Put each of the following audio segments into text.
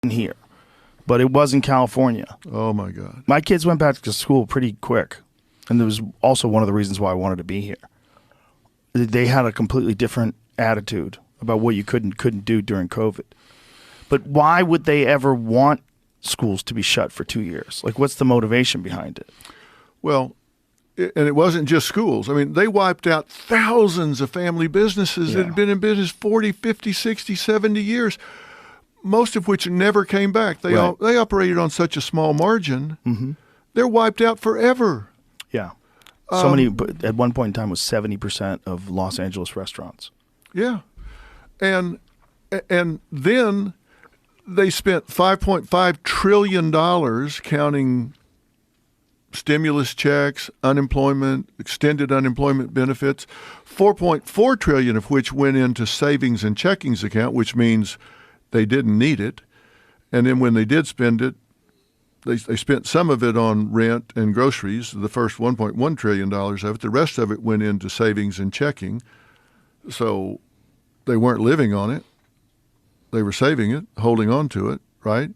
here, but it was in California. Oh my God. My kids went back to school pretty quick, and there was also one of the reasons why I wanted to be here. They had a completely different attitude about what you could and couldn't do during COVID. But why would they ever want schools to be shut for 2 years? Like, what's the motivation behind it? Well, and it wasn't just schools. I mean, they wiped out thousands of family businesses that had been in business 40, 50, 60, 70 years, most of which never came back. They operated on such a small margin. Mm-hmm. They're wiped out forever. Yeah. So many, at one point in time, was 70% of Los Angeles restaurants. Yeah. And then they spent $5.5 trillion counting stimulus checks, unemployment, extended unemployment benefits, $4.4 trillion of which went into savings and checkings account, which means they didn't need it. And then when they did spend it, they spent some of it on rent and groceries, the first $1.1 trillion of it. The rest of it went into savings and checking. So they weren't living on it. They were saving it, holding on to it, right?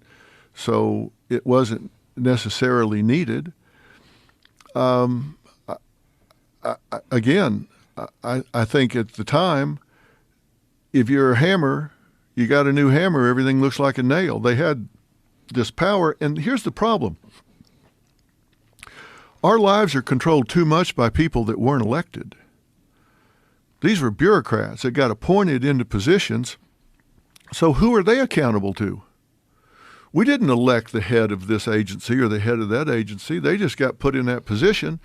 So it wasn't necessarily needed. I think at the time, if you're a hammer, you got a new hammer, everything looks like a nail. They had this power, and here's the problem. Our lives are controlled too much by people that weren't elected. These were bureaucrats that got appointed into positions. So who are they accountable to? We didn't elect the head of this agency or the head of that agency. They just got put in that position.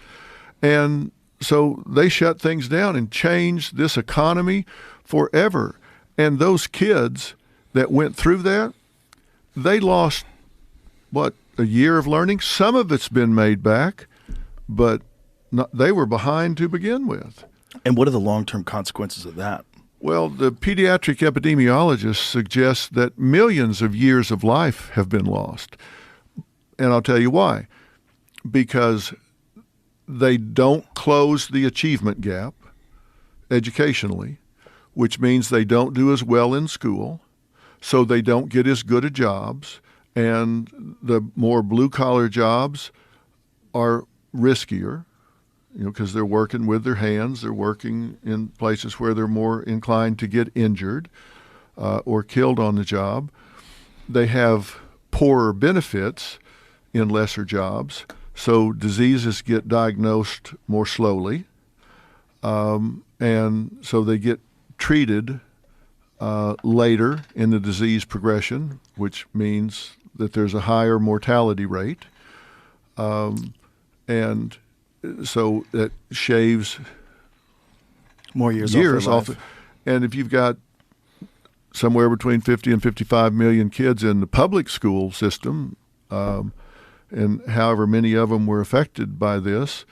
And so they shut things down and changed this economy forever. And those kids that went through that, they lost, a year of learning? Some of it's been made back, but they were behind to begin with. And what are the long-term consequences of that? Well, the pediatric epidemiologists suggest that millions of years of life have been lost. And I'll tell you why. Because they don't close the achievement gap educationally, which means they don't do as well in school, so they don't get as good at jobs, and the more blue-collar jobs are riskier. Because they're working with their hands, they're working in places where they're more inclined to get injured or killed on the job. They have poorer benefits in lesser jobs, so diseases get diagnosed more slowly, and so they get treated later in the disease progression, which means that there's a higher mortality rate, and so that shaves more years off. And if you've got somewhere between 50 and 55 million kids in the public school system, and however many of them were affected by this,